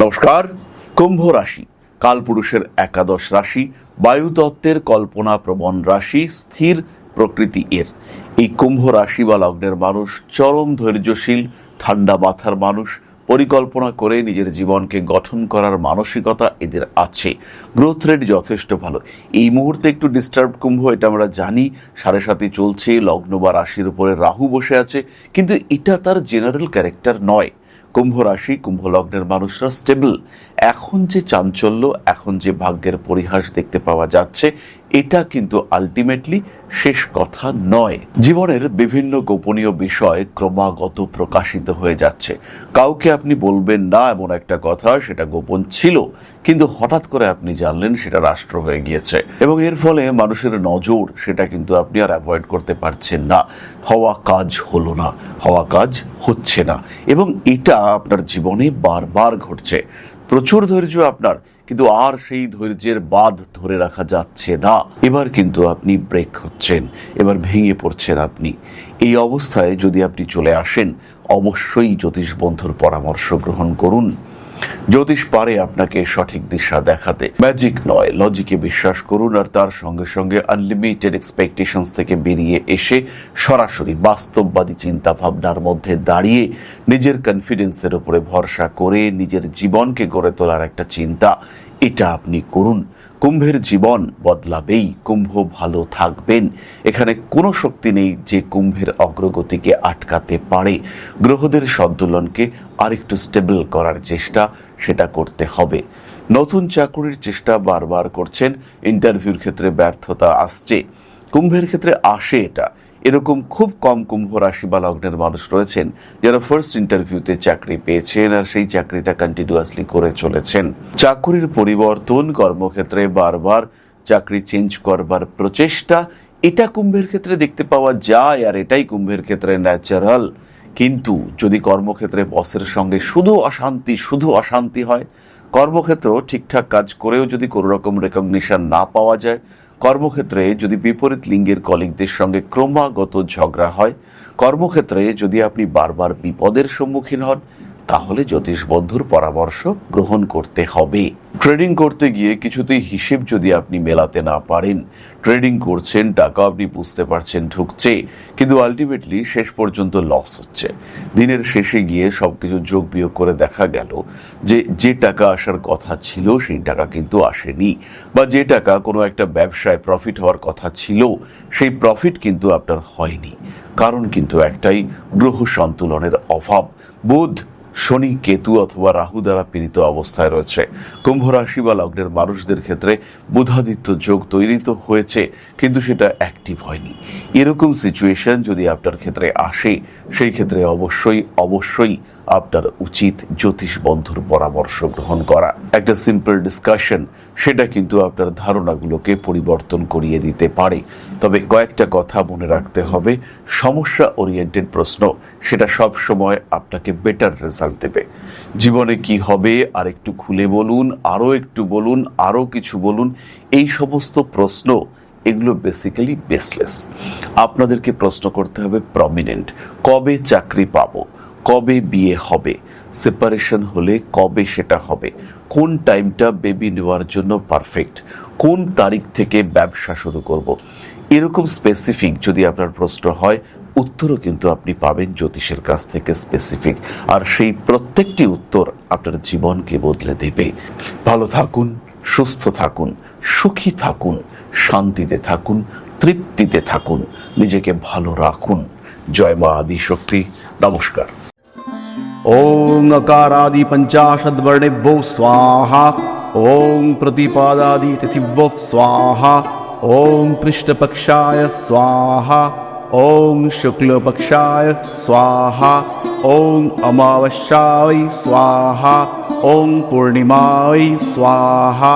নমস্কার। কুম্ভ রাশি কালপুরুষের একাদশ রাশি, বায়ুতত্ত্বের কল্পনা প্রবণ রাশি, স্থির প্রকৃতি এর। এই কুম্ভ রাশি বা লগ্নের মানুষ চরম ধৈর্যশীল, ঠান্ডা মাথার মানুষ। পরিকল্পনা করে নিজের জীবনকে গঠন করার মানসিকতা এদের আছে। গ্রোথ রেট যথেষ্ট ভালো। এই মুহূর্তে একটু ডিস্টার্ব কুম্ভ, এটা আমরা জানি। 7.5 চলছে, লগ্ন বা রাশির উপরে রাহু বসে আছে, কিন্তু এটা তার জেনারেল ক্যারেক্টার নয়। কুম্ভ রাশি, কুম্ভ লগ্নের মানুষরা স্টেবল। এখন যে চাঞ্চল্য, এখন যে ভাগ্যের পরিহাস দেখতে পাওয়া যাচ্ছে, এটা কিন্তু আলটিমেটলি শেষ কথা নয়। জীবনের বিভিন্ন গোপনীয় বিষয় ক্রমাগত প্রকাশিত হয়ে যাচ্ছে। কাউকে আপনি বলবেন না এমন একটা কথা, সেটা গোপন ছিল, কিন্তু হঠাৎ করে আপনি জানলেন সেটা রাষ্ট্র হয়ে গিয়েছে, এবং এর ফলে মানুষের নজর, সেটা কিন্তু আপনি আর অ্যাভয়েড করতে পারছেন না। হওয়া কাজ হলো না, হওয়া কাজ হচ্ছে না, এবং এটা আপনার জীবনে বারবার ঘটছে। প্রচুর ধৈর্য আপনার, কিন্তু আর সেই ধৈর্যের বাঁধ ধরে রাখা যাচ্ছে না। এবার কিন্তু আপনি ব্রেক হচ্ছেন, এবার ভেঙে পড়ছেন আপনি। এই অবস্থায় যদি আপনি চলে আসেন, অবশ্যই জ্যোতিষ বন্ধুর পরামর্শ গ্রহণ করুন। জ্যোতিষ পারে আপনাকে সঠিক দিশা দেখাতে। ম্যাজিক নয়, লজিকে বিশ্বাস করুন, আর তার সঙ্গে সঙ্গে আনলিমিটেড এক্সপেকটেশনস থেকে বেরিয়ে এসে সরাসরি বাস্তববাদী চিন্তা ভাবনার মধ্যে দাঁড়িয়ে নিজের কনফিডেন্সের উপরে ভরসা করে নিজের জীবনকে গড়ে তোলার একটা চিন্তা, এটা আপনি করুন। কুম্ভের জীবন বদলাবেই, কুম্ভ ভালো থাকবেন। এখানে কোনো শক্তি নেই যে কুম্ভের অগ্রগতিকে আটকাতে পারে। গ্রহদের সন্তুলনকে আরেকটু স্টেবল করার চেষ্টা, সেটা করতে হবে। নতুন চাকরির চেষ্টা বারবার করছেন, ইন্টারভিউর ক্ষেত্রে ব্যর্থতা আসছে। কুম্ভের ক্ষেত্রে আসে এটা, এরকম খুব কম কুম্ভ রাশি বা লগ্নের মানুষ রয়েছেন যারা ফার্স্ট ইন্টারভিউতে চাকরি পেয়েছেন আর সেই চাকরিটা কন্টিনিউয়াসলি করে চলেছেন। চাকরির পরিবর্তন, কর্মক্ষেত্রে বারবার চাকরি চেঞ্জ করবার প্রচেষ্টা, এটা কুম্ভের ক্ষেত্রে দেখতে পাওয়া যায়, আর এটাই কুম্ভের ক্ষেত্রে ন্যাচারাল। কিন্তু যদি কর্মক্ষেত্রে বসের সঙ্গে শুধু অশান্তি হয়, কর্মক্ষেত্র ঠিকঠাক কাজ করেও যদি কোনো রকম রেকগনিশন না পাওয়া যায়, কর্মক্ষেত্রে যদি বিপরীত লিঙ্গের কলিগদের সঙ্গে ক্রমাগত ঝগড়া হয়, কর্মক্ষেত্রে যদি আপনি বারবার বিপদের সম্মুখীন হন, তাহলে জ্যোতিষ বন্ধুর পরামর্শ গ্রহণ করতে হবে। ট্রেডিং করতে গিয়ে কিছুতেই হিসেব যদি আপনি মেলাতে না পারেন, ট্রেডিং করছেন, টাকা আপনি বুঝতে পারছেন ঢুকছে, কিন্তু আলটিমেটলি শেষ পর্যন্ত লস হচ্ছে। দিনের শেষে গিয়ে সবকিছু যোগ বিয়োগ করে দেখা গেল যে টাকা আসার কথা ছিল সেই টাকা কিন্তু আসেনি, বা যে টাকা কোনো একটা ব্যবসায় প্রফিট হওয়ার কথা ছিল সেই প্রফিট কিন্তু আপনার হয়নি। কারণ কিন্তু একটাই, গ্রহ সন্তুলনের অভাব। বুধ, শনি, কেতু অথবা রাহু দ্বারা পীড়িত অবস্থায় রয়েছে। কুম্ভ রাশি বা লগ্নের মানুষদের ক্ষেত্রে বুধাদিত্য যোগ তৈরি তো হয়েছে, কিন্তু সেটা অ্যাক্টিভ হয়নি। এরকম সিচুয়েশন যদি আপনার ক্ষেত্রে আসে, সেই ক্ষেত্রে অবশ্যই আপনার উচিত জ্যোতিষ বন্ধুর পরামর্শ গ্রহণ করা। একটা সিম্পল ডিসকাশন, সেটা কিন্তু আপনার ধারণাগুলোকে পরিবর্তন করিয়ে দিতে পারে। তবে কয়েকটা কথা মনে রাখতে হবে। সমস্যা ওরিয়েন্টেড প্রশ্ন, সেটা সব সময় আপনাকে বেটার রেজাল্ট দেবে। জীবনে কি হবে আর একটু খুলে বলুন, আরও একটু বলুন, আরও কিছু বলুন, এই সমস্ত প্রশ্ন, এগুলো বেসিক্যালি বেসলেস। আপনাদেরকে প্রশ্ন করতে হবে প্রমিনেন্ট। কবে চাকরি পাবো, কবে বিয়ে হবে, সেপারেশন হলে কবে সেটা হবে, কোন টাইমটা বেবি নেওয়ার জন্য পারফেক্ট, কোন তারিখ থেকে ব্যবসা শুরু করব। এরকম স্পেসিফিক যদি আপনার প্রশ্ন হয়, উত্তরও কিন্তু আপনি পাবেন জ্যোতিষের কাছ থেকে স্পেসিফিক, আর সেই প্রত্যেকটি উত্তর আপনার জীবনকে বদলে দেবে। ভালো থাকুন, সুস্থ থাকুন, সুখী থাকুন, শান্তিতে থাকুন, তৃপ্তিতে থাকুন, নিজেকে ভালো রাখুন। জয় মা আদিশক্তি। নমস্কার। ओं अकारादि पंचाशद्वर्णेभ्यो स्वाहा। ओं प्रतिपादादि तिथिभ्यो स्वाहा। ओं कृष्णपक्षाय स्वाहा। ओं शुक्लपक्षाय स्वाहा। ओं अमावस्याय स्वाहा। ओं पूर्णिमाय स्वाहा।